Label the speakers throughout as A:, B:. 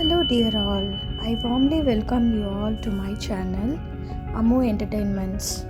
A: Hello, dear all. I warmly welcome you all to my channel, Amu Entertainments.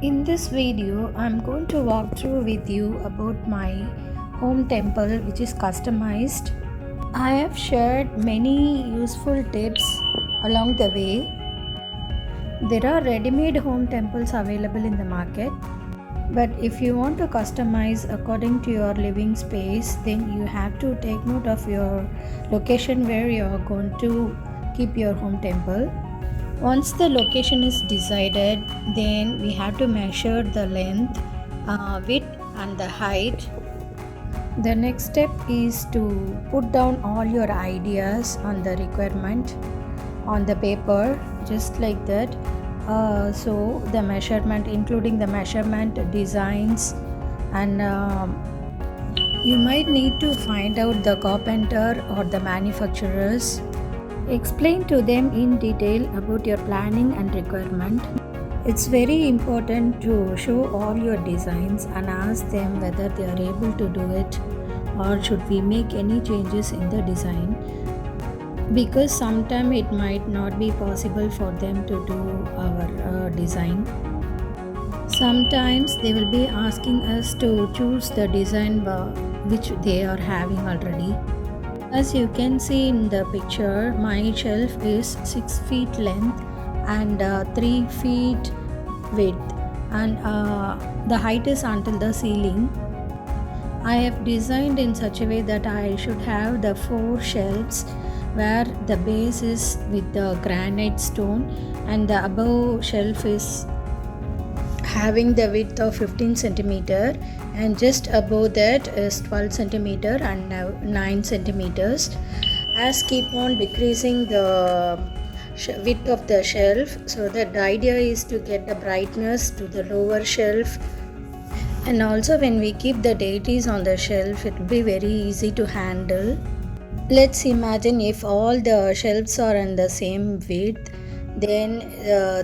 A: In this video, I'm going to walk through with you about my home temple, which is customized. I have shared many useful tips along the way. There are ready-made home temples available in the market. But if you want to customize according to your living space, then you have to take note of your location where you are going to keep your home temple. Once the location is decided, then we have to measure the length, width, and the height. The next step is to put down all your ideas on the requirement on the paper, just like that. So the measurement, including the measurement designs, and you might need to find out the carpenter or the manufacturers. Explain to them in detail about your planning and requirement. It's very important to show all your designs and ask them whether they are able to do it or should we make any changes in the design, because sometimes it might not be possible for them to do our design. Sometimes they will be asking us to choose the design which they are having already. As you can see in the picture, my shelf is 6 feet length and 3 feet width, and the height is until the ceiling. I have designed in such a way that I should have the 4 shelves where the base is with the granite stone and the above shelf is having the width of 15 centimeter, and just above that is 12 centimeter and 9 centimeters. As keep on decreasing the width of the shelf, so that the idea is to get the brightness to the lower shelf, and also when we keep the deities on the shelf, it will be very easy to handle. Let's imagine if all the shelves are in the same width, then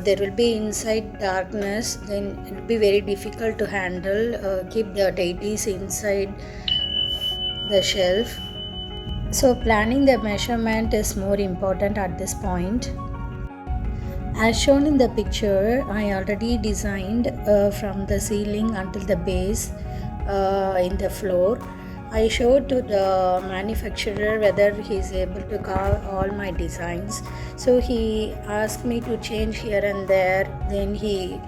A: there will be inside darkness, then it will be very difficult to handle, keep the deities inside the shelf. So planning the measurement is more important at this point. As shown in the picture, I already designed from the ceiling until the base in the floor. I showed to the manufacturer whether he is able to carve all my designs. So he asked me to change here and there. Then he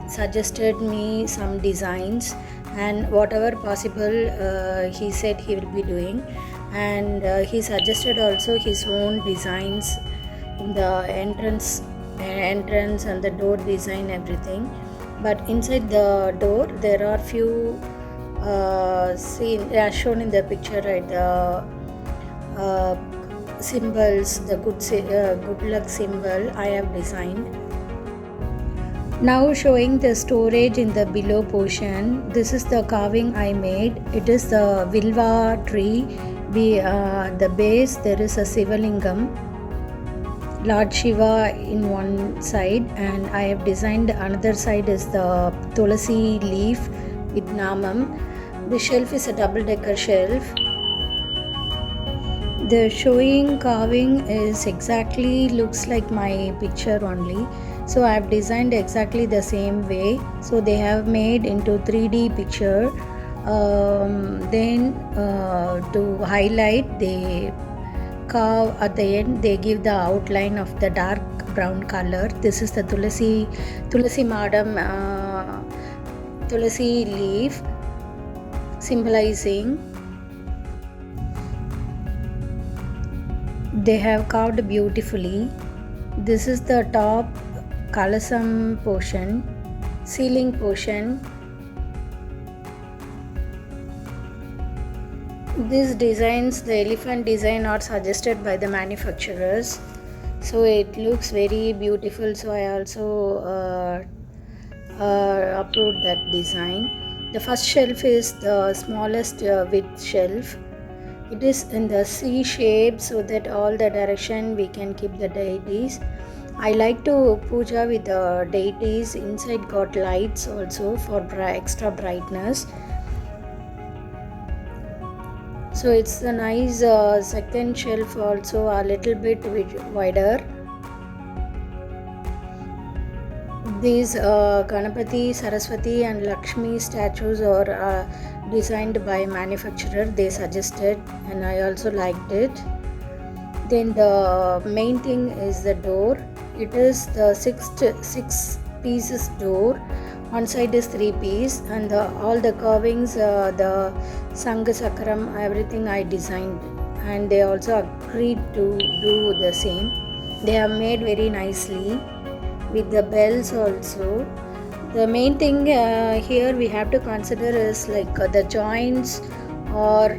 A: suggested me some designs, and whatever possible he said he will be doing. And he suggested also his own designs in the entrance and the door design, everything. But inside the door there are few seen as shown in the picture, right? The symbols, the good luck symbol I have designed. Now showing the storage in the below portion. This is the carving I made. It is the Vilva tree. The base there is a Sivalingam, Lord Shiva in one side, and I have designed another side is the Tulasi leaf with Namam. The shelf is a double-decker shelf. The showing carving is exactly looks like my picture only. So I have designed exactly the same way. So they have made into 3D picture. Then to highlight, they carve at the end. They give the outline of the dark brown color. This is the Tulasi Madam Tulasi leaf, symbolizing. They have carved beautifully. This is the top Kalasam portion, ceiling portion. These designs, the elephant design, are suggested by the manufacturers, so it looks very beautiful. So I also approved that design. The first shelf is the smallest width shelf. It is in the C shape, so that all the direction we can keep the deities. I like to puja with the deities. Inside got lights also for extra brightness. So So it's a nice second shelf, also a little bit wider. These Ganapati, Saraswati and Lakshmi statues are designed by manufacturer. They suggested and I also liked it. Then the main thing is the door. It is the six pieces door. One side is 3 piece and all the carvings, the Sangha Sakram, everything I designed, and they also agreed to do the same. They have made very nicely with the bells also. The main thing here we have to consider is like the joints or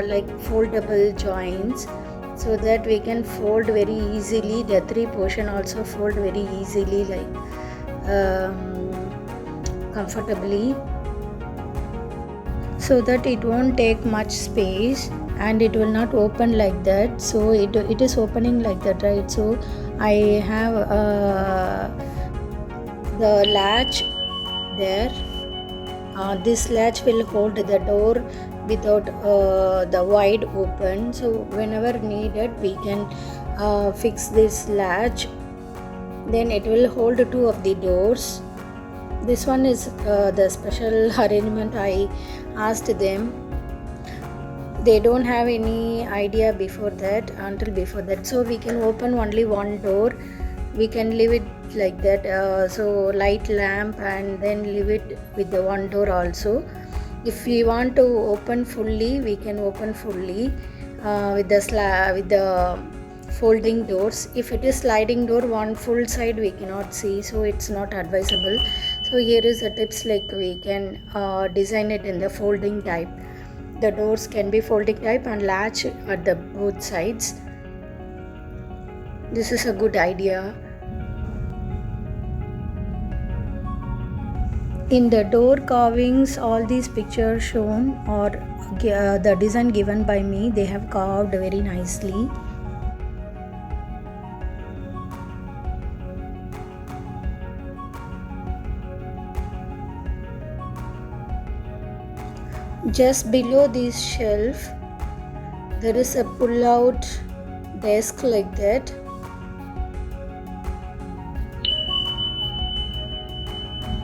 A: like foldable joints, so that we can fold very easily. The 3 portion also fold very easily, like comfortably, so that it won't take much space and it will not open like that. So it is opening like that, right? So I have the latch there. This latch will hold the door without the wide open, so whenever needed we can fix this latch. Then it will hold 2 of the doors. This one is the special arrangement I asked them. They don't have any idea before that, so we can open only one door. We can leave it like that, so light lamp and then leave it with the one door also. If we want to open fully, we can open fully with the folding doors. If it is sliding door, one full side we cannot see, so it's not advisable. So here is the tips, like we can design it in the folding type. The doors can be folding type and latch at the both sides. This is a good idea. In the door carvings, all these pictures shown or the design given by me, they have carved very nicely. Just below this shelf, there is a pull-out desk like that.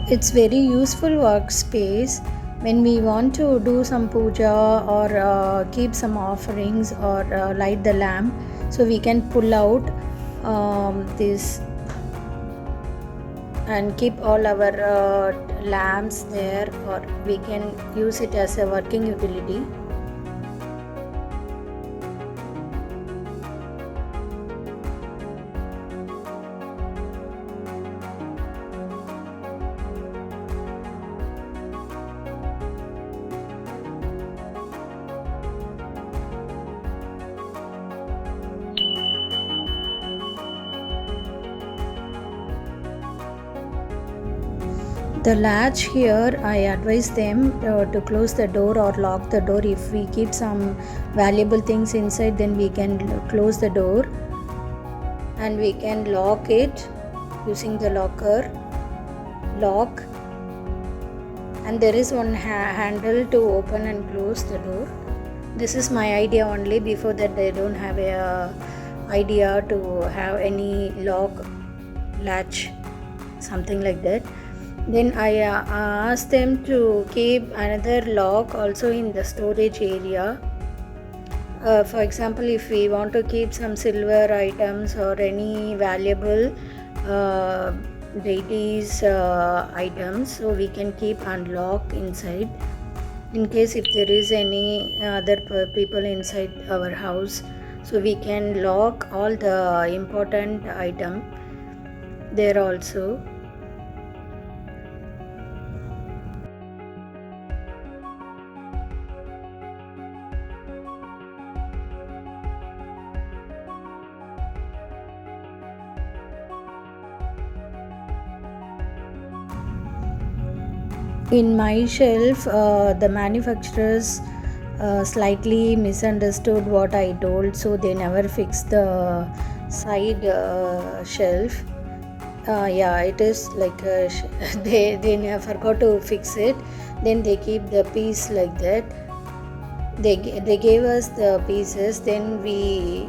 A: It's very useful workspace when we want to do some puja or keep some offerings or light the lamp. So we can pull out this and keep all our lamps there, or we can use it as a working utility. The latch here, I advise them to close the door or lock the door. If we keep some valuable things inside, then we can close the door and we can lock it using the lock. And there is one handle to open and close the door. This is my idea only. Before that, they don't have a idea to have any lock, latch, something like that. Then I asked them to keep another lock also in the storage area. For example, if we want to keep some silver items or any valuable deities items, so we can keep and lock inside. In case if there is any other people inside our house, so we can lock all the important item there also. In my shelf, the manufacturers slightly misunderstood what I told, so they never fixed the side shelf. Yeah, it is like they forgot to fix it. Then they keep the piece like that. They gave us the pieces, then we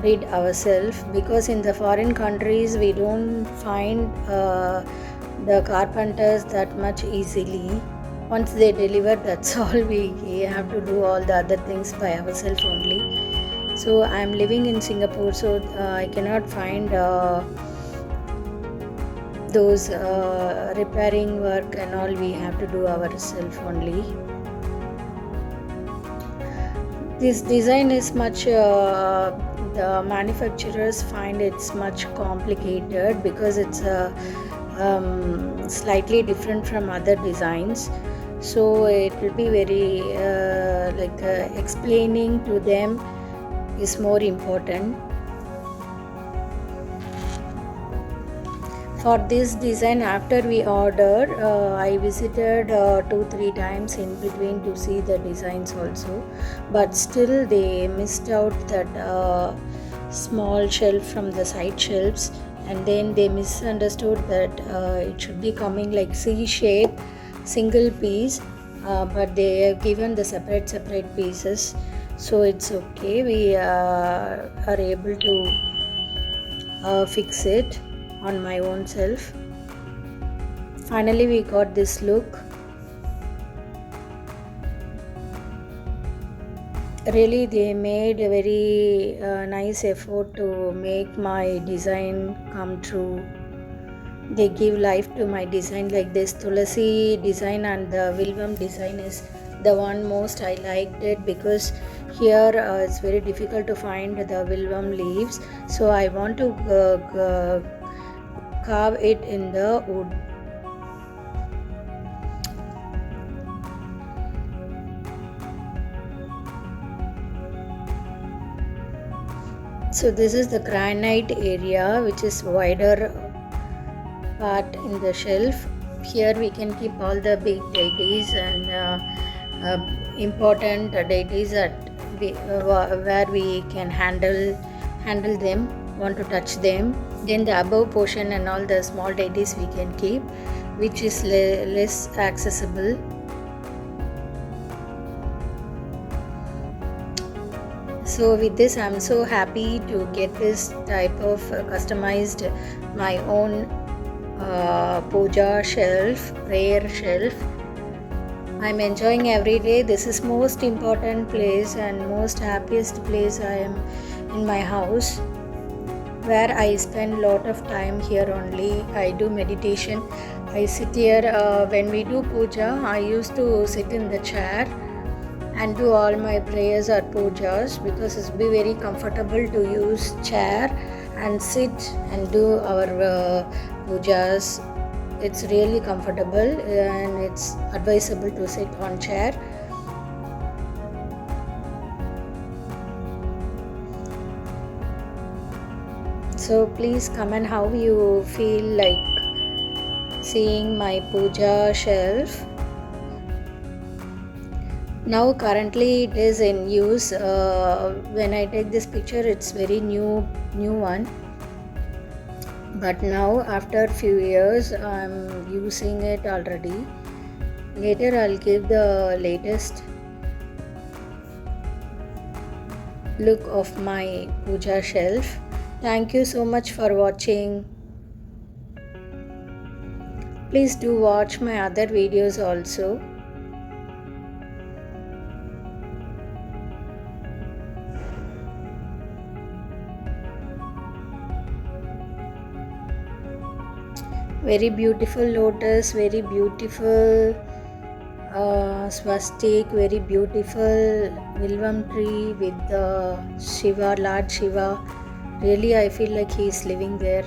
A: did ourselves, because in the foreign countries we don't find the carpenters that much easily. Once they deliver, that's all. We have to do all the other things by ourselves only. So I'm living in Singapore, so I cannot find those repairing work and all. We have to do ourselves only. This design is much the manufacturers find it's much complicated, because it's slightly different from other designs. So it will be very explaining to them is more important. For this design, after we ordered, I visited 2-3 times in between to see the designs also, but still they missed out that small shelf from the side shelves, and then they misunderstood that it should be coming like C shape, single piece, but they have given the separate pieces. So it's okay, we are able to fix it on my own self. Finally we got this look. Really they made a very nice effort to make my design come true. They give life to my design, like this Tulasi design and the Vilvam design is the one most I liked it, because here it's very difficult to find the Vilvam leaves, so I want to carve it in the wood. So this is the granite area, which is wider part in the shelf. Here we can keep all the big deities and important deities where we can handle them, want to touch them. Then the above portion and all the small deities we can keep, which is less accessible. So with this, I'm so happy to get this type of customized my own puja shelf, prayer shelf. I'm enjoying every day. This is most important place and most happiest place I am in my house, where I spend lot of time here only. I do meditation. I sit here when we do puja. I used to sit in the chair and do all my prayers or pujas, because it's be very comfortable to use chair and sit and do our pujas. It's really comfortable and it's advisable to sit on chair. So please comment how you feel like seeing my puja shelf. Now currently it is in use. When I take this picture, it's very new one. But now after few years I'm using it already. Later I'll give the latest look of my puja shelf. Thank you so much for watching. Please do watch my other videos also. Very beautiful lotus, very beautiful swastik, very beautiful Vilvam tree with the Shiva, Lord Shiva. Really I feel like he is living there,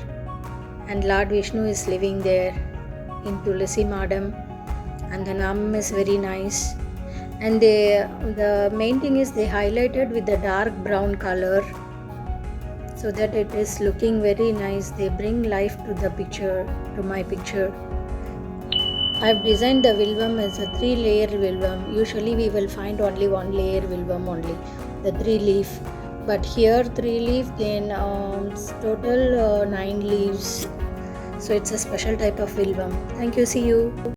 A: and Lord Vishnu is living there in Tulasi Madam, and the Namam is very nice. And the main thing is they highlighted with the dark brown color, so that it is looking very nice. They bring life to the picture, to my picture. I've designed the Vilvam as a 3-layer Vilvam. Usually we will find only 1 layer Vilvam only, the 3 leaf. But here 3 leaf, then total 9 leaves. So it's a special type of Vilvam. Thank you. See you.